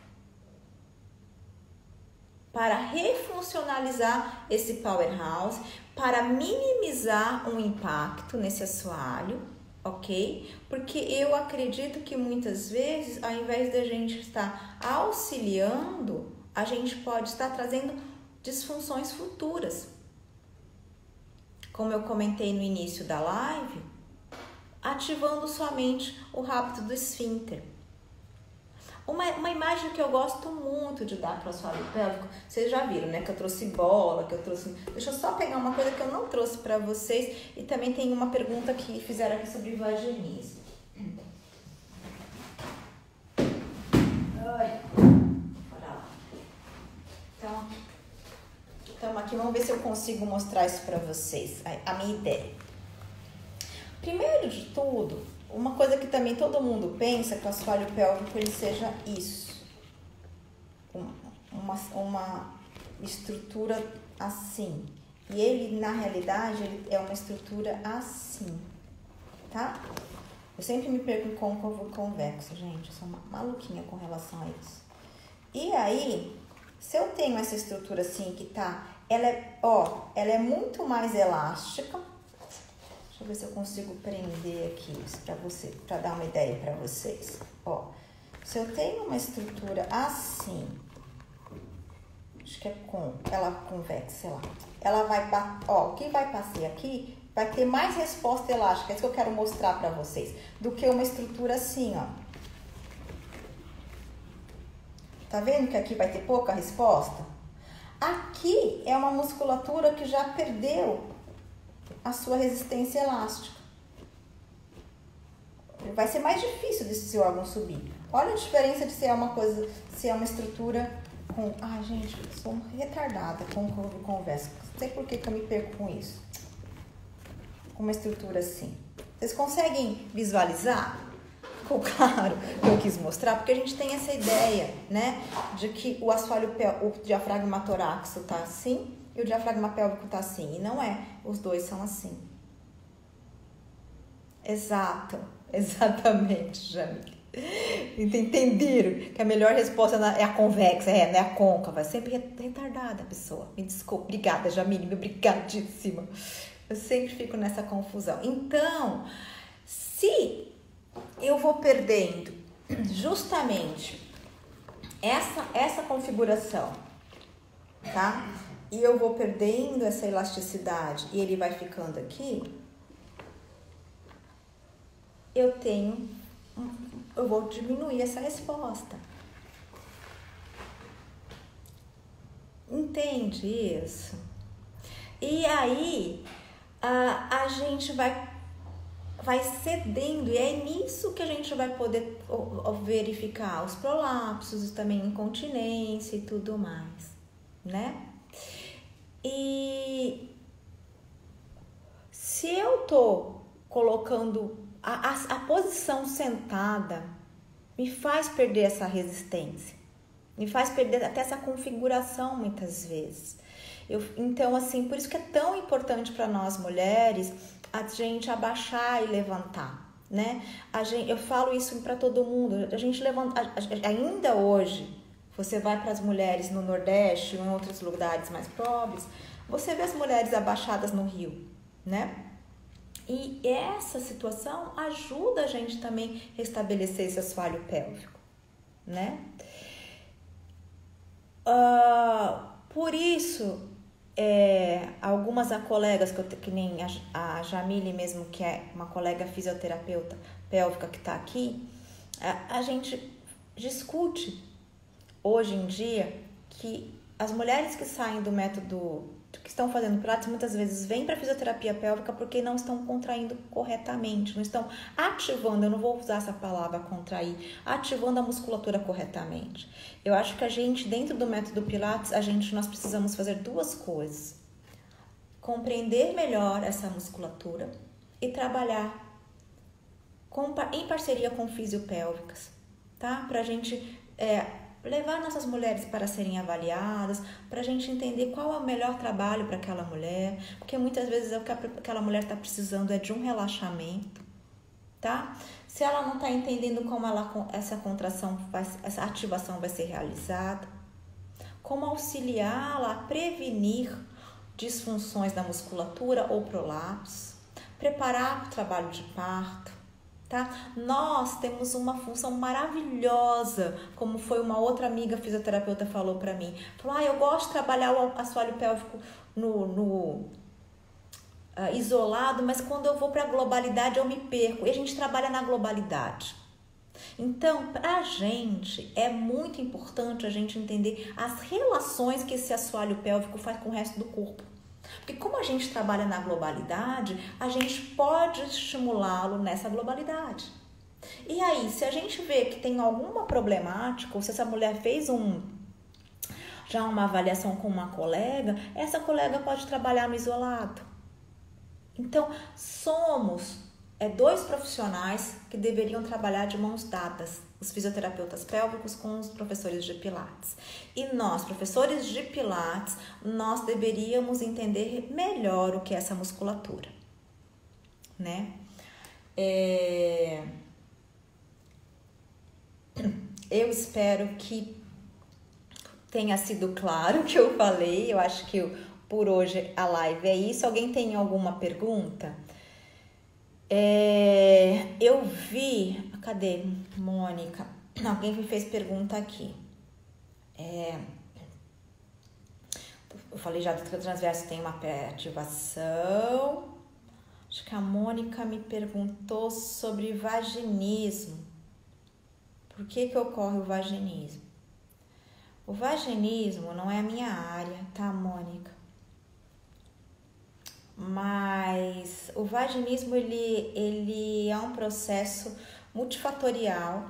para refuncionalizar esse powerhouse, para minimizar um impacto nesse assoalho, ok? Porque eu acredito que muitas vezes, ao invés de a gente estar auxiliando, a gente pode estar trazendo disfunções futuras. Como eu comentei no início da live, ativando somente o rapto do esfíncter. Uma imagem que eu gosto muito de dar para o assoalho pélvico, vocês já viram, né? Que eu trouxe bola, que eu trouxe... Deixa eu só pegar uma coisa que eu não trouxe para vocês. E também tem uma pergunta que fizeram aqui sobre vaginismo. Olha lá. Então, estamos aqui, vamos ver se eu consigo mostrar isso para vocês, a minha ideia. Primeiro de tudo, uma coisa que também todo mundo pensa que o assoalho pélvico ele seja isso, uma estrutura assim, e ele na realidade ele é uma estrutura assim, tá? Eu sempre me perco em côncavo e convexo, gente, eu sou uma maluquinha com relação a isso. E aí, se eu tenho essa estrutura assim que tá, ela é muito mais elástica. Deixa eu ver se eu consigo prender aqui para dar uma ideia para vocês. Ó, se eu tenho uma estrutura assim, acho que ela convexa, sei lá. Ela vai, o que vai passar aqui vai ter mais resposta elástica, é isso que eu quero mostrar para vocês, do que uma estrutura assim, ó. Tá vendo que aqui vai ter pouca resposta? Aqui é uma musculatura que já perdeu a sua resistência elástica. Vai ser mais difícil desse órgão subir. Olha a diferença de se é uma estrutura com... Ai, gente, eu sou retardada com conversa. Não sei por que eu me perco com isso. Com uma estrutura assim. Vocês conseguem visualizar? Ficou claro que eu quis mostrar? Porque a gente tem essa ideia, né? De que o assoalho o diafragma torácico tá assim e o diafragma pélvico tá assim. E não é. Os dois são assim. Exato. Exatamente, Jamile. Entenderam que a melhor resposta é a convexa, não é a côncava. É sempre retardada a pessoa. Me desculpe. Obrigada, Jamile. Obrigadíssima. Eu sempre fico nessa confusão. Então, se eu vou perdendo justamente essa configuração, tá? E eu vou perdendo essa elasticidade e ele vai ficando aqui, eu vou diminuir essa resposta. Entende isso? E aí, a gente vai cedendo, e é nisso que a gente vai poder verificar os prolapsos, também incontinência e tudo mais, né? E se eu tô colocando a posição sentada, me faz perder essa resistência. Me faz perder até essa configuração muitas vezes. Então, assim, por isso que é tão importante para nós mulheres a gente abaixar e levantar, né? Eu falo isso para todo mundo. A gente levanta, ainda hoje, você vai para as mulheres no Nordeste ou em outros lugares mais pobres, você vê as mulheres abaixadas no rio, né? E essa situação ajuda a gente também a restabelecer esse assoalho pélvico, né? Por isso, algumas colegas, que nem a Jamile mesmo, que é uma colega fisioterapeuta pélvica que está aqui, a gente discute hoje em dia que as mulheres que saem do método, que estão fazendo Pilates, muitas vezes vêm para fisioterapia pélvica porque não estão contraindo corretamente, não estão ativando, eu não vou usar essa palavra contrair, ativando a musculatura corretamente. Eu acho que a gente, dentro do método Pilates, nós precisamos fazer duas coisas: compreender melhor essa musculatura e trabalhar em parceria com fisiopélvicas, tá? Pra gente levar nossas mulheres para serem avaliadas, para a gente entender qual é o melhor trabalho para aquela mulher, porque muitas vezes o que aquela mulher está precisando é de um relaxamento, tá? Se ela não está entendendo como essa contração, essa ativação vai ser realizada, como auxiliá-la a prevenir disfunções da musculatura ou prolapsos, preparar para o trabalho de parto, tá? Nós temos uma função maravilhosa, como foi uma outra amiga fisioterapeuta falou para mim. Falou, eu gosto de trabalhar o assoalho pélvico isolado, mas quando eu vou para a globalidade eu me perco. E a gente trabalha na globalidade. Então, para a gente, é muito importante a gente entender as relações que esse assoalho pélvico faz com o resto do corpo. Porque como a gente trabalha na globalidade, a gente pode estimulá-lo nessa globalidade. E aí, se a gente vê que tem alguma problemática, ou se essa mulher fez já uma avaliação com uma colega, essa colega pode trabalhar no isolado. Então, somos dois profissionais que deveriam trabalhar de mãos dadas, os fisioterapeutas pélvicos com os professores de Pilates. E nós, professores de Pilates, nós deveríamos entender melhor o que é essa musculatura, né? Eu espero que tenha sido claro o que eu falei. Eu acho que por hoje a live é isso. Alguém tem alguma pergunta? Eu vi... Cadê, Mônica? Alguém me fez pergunta aqui. Eu falei já que o transverso tem uma ativação. Acho que a Mônica me perguntou sobre vaginismo. Por que ocorre o vaginismo? O vaginismo não é a minha área, tá, Mônica? Mas o vaginismo, ele é um processo multifatorial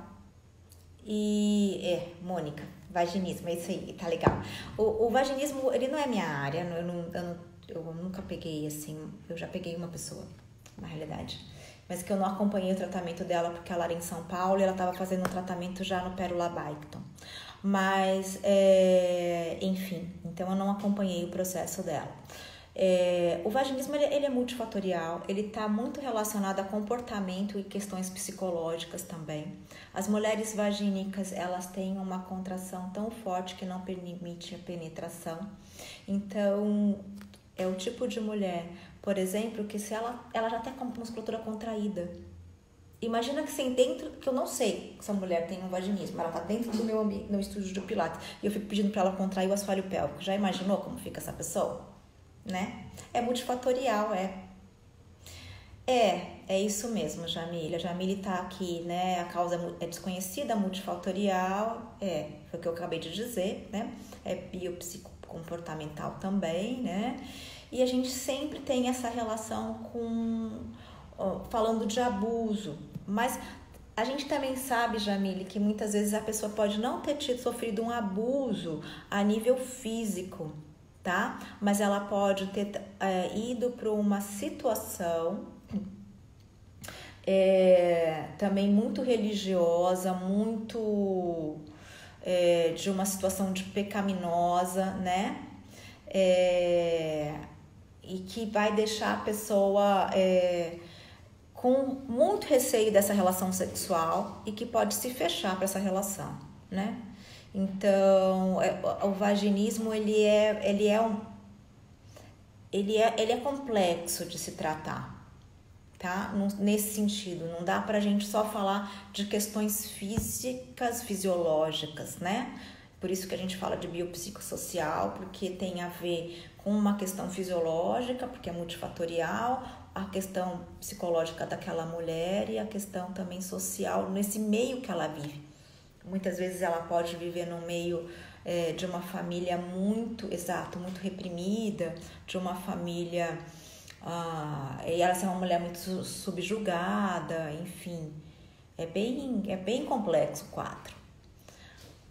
e... Mônica, vaginismo, é isso aí, tá legal. O vaginismo, ele não é minha área, eu nunca peguei assim, eu já peguei uma pessoa, na realidade, mas que eu não acompanhei o tratamento dela porque ela era em São Paulo e ela estava fazendo um tratamento já no Pérola Byton. Mas, enfim, então eu não acompanhei o processo dela. O vaginismo ele é multifatorial, ele está muito relacionado a comportamento e questões psicológicas também. As mulheres vagínicas, elas têm uma contração tão forte que não permite a penetração. Então, é o tipo de mulher, por exemplo, que se ela já tem a musculatura contraída. Imagina que assim, dentro, que eu não sei se a mulher tem um vaginismo, ela tá dentro do meu estúdio de Pilates e eu fico pedindo para ela contrair o assoalho pélvico. Já imaginou como fica essa pessoa? Né? É multifatorial, É isso mesmo, Jamile. A Jamile tá aqui, né? A causa é desconhecida, multifatorial, foi o que eu acabei de dizer, né? É biopsicocomportamental também, né? E a gente sempre tem essa relação falando de abuso, mas a gente também sabe, Jamile, que muitas vezes a pessoa pode não ter sofrido um abuso a nível físico, tá? Mas ela pode ter ido para uma situação também muito religiosa, muito de uma situação de pecaminosa, né? E que vai deixar a pessoa com muito receio dessa relação sexual e que pode se fechar para essa relação, né? Então, o vaginismo ele é complexo de se tratar, tá? Nesse sentido, não dá pra gente só falar de questões físicas, fisiológicas, né? Por isso que a gente fala de biopsicossocial, porque tem a ver com uma questão fisiológica, porque é multifatorial, a questão psicológica daquela mulher e a questão também social nesse meio que ela vive. Muitas vezes ela pode viver no meio de uma família muito reprimida, de uma família... e ela ser uma mulher muito subjugada, enfim. É bem complexo o quadro.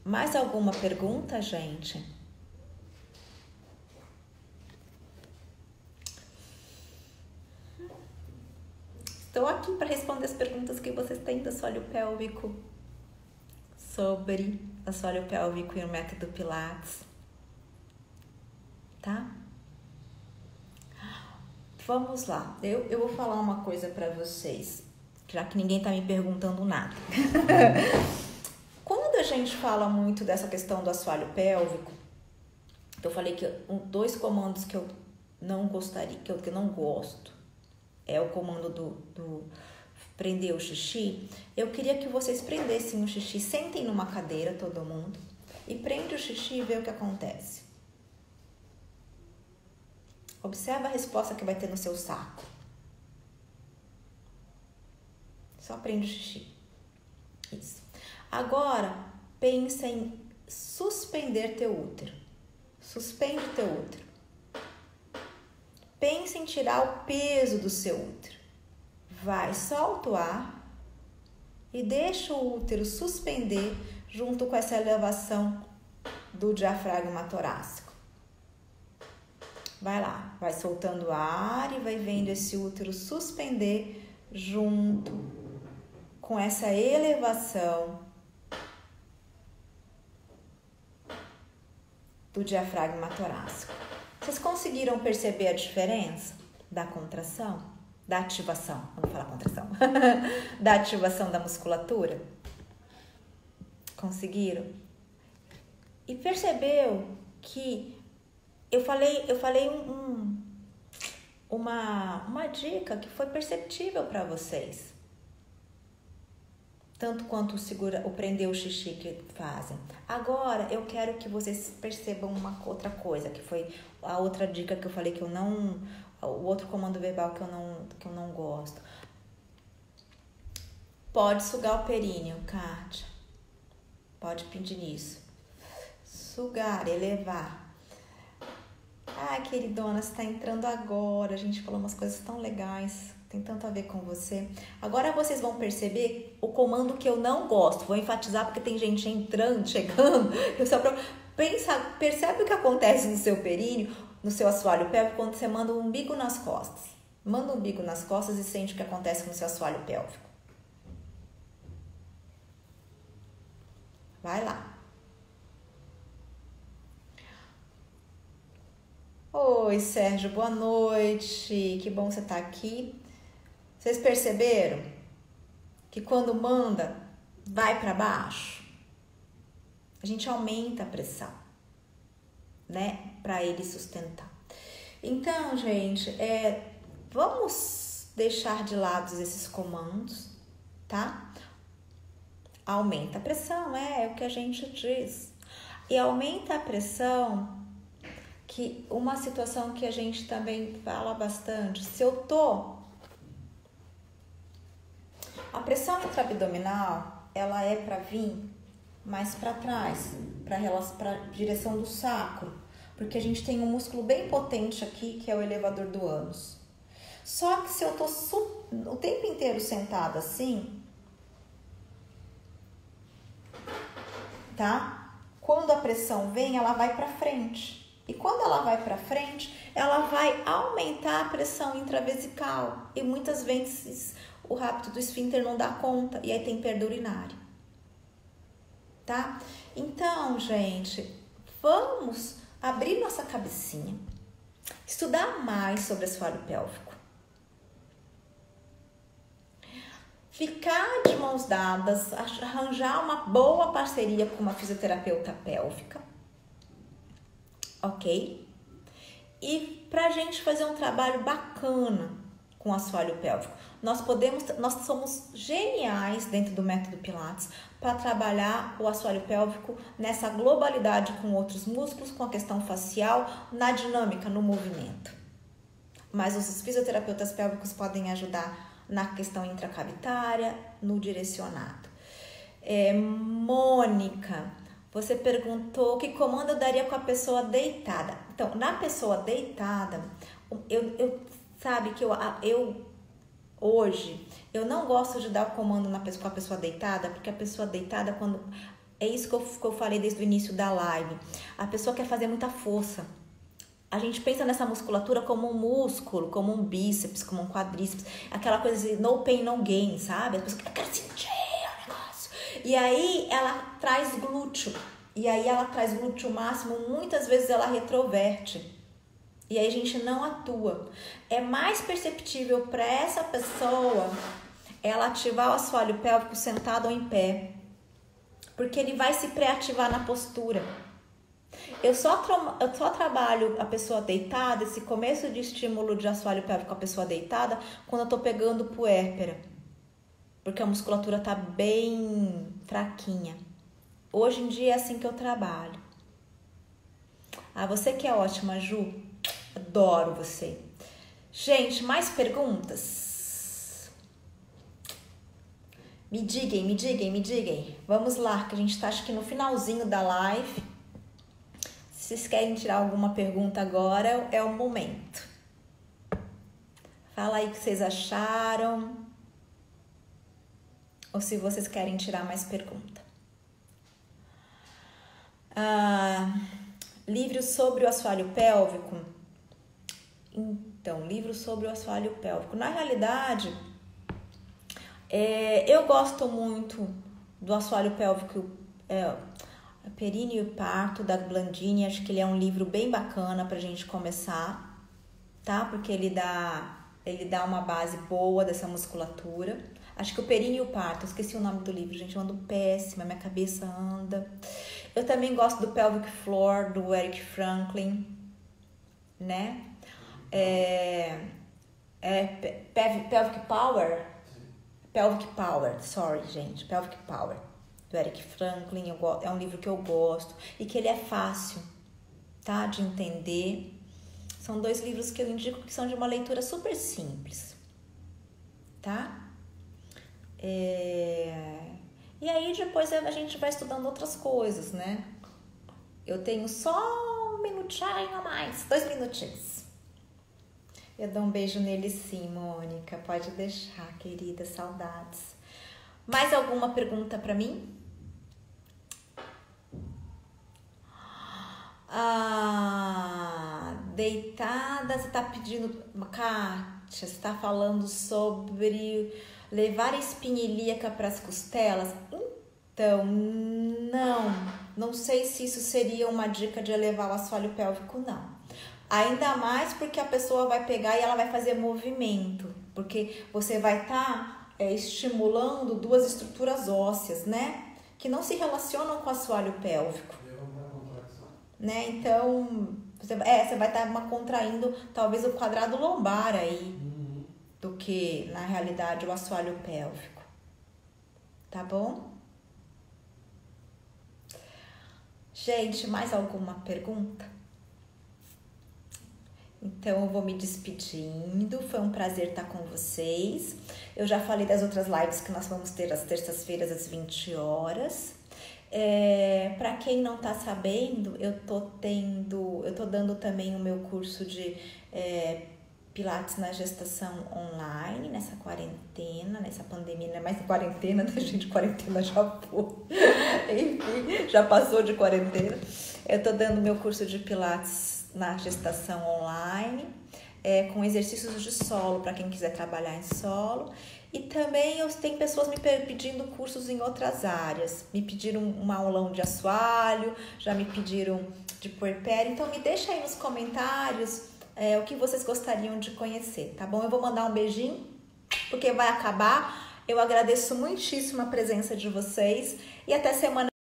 Mais alguma pergunta, gente? Estou aqui para responder as perguntas que vocês têm do assoalho pélvico, sobre assoalho pélvico e o método Pilates, tá? Vamos lá, eu vou falar uma coisa para vocês, já que ninguém tá me perguntando nada. Quando a gente fala muito dessa questão do assoalho pélvico, eu falei que dois comandos que eu não gostaria, que eu não gosto, é o comando do prender o xixi. Eu queria que vocês prendessem o xixi, sentem numa cadeira todo mundo e prende o xixi e vê o que acontece. Observa a resposta que vai ter no seu saco. Só prende o xixi. Isso. Agora, pensa em suspender teu útero. Suspende teu útero. Pensa em tirar o peso do seu útero. Vai, solta o ar e deixa o útero suspender junto com essa elevação do diafragma torácico. Vai lá, vai soltando o ar e vai vendo esse útero suspender junto com essa elevação do diafragma torácico. Vocês conseguiram perceber a diferença da contração? Da ativação, vamos falar contração, da ativação da musculatura? Conseguiram? E percebeu que eu falei uma dica que foi perceptível para vocês. Tanto quanto o prender o xixi que fazem. Agora, eu quero que vocês percebam uma outra coisa, que foi a outra dica que eu falei que eu não... O outro comando verbal que eu não gosto. Pode sugar o períneo, Kátia. Pode pedir isso. Sugar, elevar. Ai, queridona, você tá entrando agora. A gente falou umas coisas tão legais. Tem tanto a ver com você. Agora vocês vão perceber o comando que eu não gosto. Vou enfatizar porque tem gente entrando, chegando. Percebe o que acontece no seu períneo, no seu assoalho pélvico, quando você manda o umbigo nas costas. Manda o umbigo nas costas e sente o que acontece no seu assoalho pélvico. Vai lá. Oi, Sérgio, boa noite. Que bom você estar aqui. Vocês perceberam que quando manda, vai para baixo? A gente aumenta a pressão, né? Para ele sustentar. Então, gente, vamos deixar de lado esses comandos, tá? Aumenta a pressão, é o que a gente diz. E aumenta a pressão, que uma situação que a gente também fala bastante, se eu tô... A pressão intraabdominal, ela é para vir mais para trás, para direção do sacro, porque a gente tem um músculo bem potente aqui, que é o elevador do ânus. Só que se eu tô o tempo inteiro sentada assim, tá? Quando a pressão vem, ela vai para frente. E quando ela vai para frente, ela vai aumentar a pressão intravesical. E muitas vezes o rapto do esfíncter não dá conta, e aí tem perda urinária. tá? Então, gente, vamos abrir nossa cabecinha, estudar mais sobre assoalho pélvico, ficar de mãos dadas, arranjar uma boa parceria com uma fisioterapeuta pélvica, ok? E pra gente fazer um trabalho bacana com o assoalho pélvico. Nós somos geniais dentro do método Pilates para trabalhar o assoalho pélvico nessa globalidade com outros músculos, com a questão facial, na dinâmica, no movimento. Mas os fisioterapeutas pélvicos podem ajudar na questão intracavitária, no direcionado. Mônica, você perguntou que comando eu daria com a pessoa deitada. Então, na pessoa deitada, sabe que hoje eu não gosto de dar comando com a pessoa deitada, porque a pessoa deitada, é isso que eu falei desde o início da live, a pessoa quer fazer muita força. A gente pensa nessa musculatura como um músculo, como um bíceps, como um quadríceps, aquela coisa de no pain, no gain, sabe? A pessoa quer sentir o negócio. E aí ela traz glúteo. E aí ela traz glúteo máximo, muitas vezes ela retroverte. E aí a gente não atua. É mais perceptível para essa pessoa ela ativar o assoalho pélvico sentado ou em pé. Porque ele vai se pré-ativar na postura. Eu só trabalho a pessoa deitada, esse começo de estímulo de assoalho pélvico com a pessoa deitada, quando eu tô pegando puérpera. Porque a musculatura tá bem fraquinha. Hoje em dia é assim que eu trabalho. Ah, você que é ótima, Ju. Adoro você. Gente, mais perguntas? Me digam. Vamos lá, que a gente tá acho que no finalzinho da live. Se vocês querem tirar alguma pergunta agora, é o momento. Fala aí o que vocês acharam. Ou se vocês querem tirar mais pergunta. Livro sobre o assoalho pélvico. Então, livro sobre o assoalho pélvico. Na realidade, eu gosto muito do assoalho pélvico, Períneo e Parto, da Blandini. Acho que ele é um livro bem bacana pra gente começar, tá? Porque ele dá uma base boa dessa musculatura. Acho que o Períneo e o Parto, eu esqueci o nome do livro, gente, eu ando péssima, minha cabeça anda. Eu também gosto do Pelvic Floor, do Eric Franklin, né? Pelvic Power? Pelvic Power, gente, Pelvic Power, do Eric Franklin. É um livro que eu gosto e que ele é fácil, tá? De entender. São 2 livros que eu indico que são de uma leitura super simples, tá? E aí depois a gente vai estudando outras coisas, né? Eu tenho só um minutinho a mais, 2 minutinhos. Eu dou um beijo nele sim, Mônica. Pode deixar, querida, saudades. Mais alguma pergunta pra mim? Deitada, você tá pedindo... Kátia, você tá falando sobre levar a espinha ilíaca para as costelas? Então, não sei se isso seria uma dica de elevar o assoalho pélvico, não. Ainda mais porque a pessoa vai pegar e ela vai fazer movimento, porque você vai estar estimulando 2 estruturas ósseas, né? Que não se relacionam com o assoalho pélvico. Né? Então, você vai estar contraindo talvez o quadrado lombar aí, do que, na realidade, o assoalho pélvico. Tá bom? Gente, mais alguma pergunta? Então, eu vou me despedindo. Foi um prazer estar com vocês. Eu já falei das outras lives que nós vamos ter às terças-feiras, às 20 horas. Para quem não tá sabendo, eu tô dando também o meu curso de Pilates na gestação online, nessa quarentena, nessa pandemia, não é mais quarentena, né, gente? Quarentena já foi. Enfim, já passou de quarentena. Eu tô dando meu curso de Pilates na gestação online, com exercícios de solo, para quem quiser trabalhar em solo. E também tem pessoas me pedindo cursos em outras áreas. Me pediram um aulão de assoalho, já me pediram de puerpério. Então me deixa aí nos comentários o que vocês gostariam de conhecer, tá bom? Eu vou mandar um beijinho, porque vai acabar. Eu agradeço muitíssimo a presença de vocês e até semana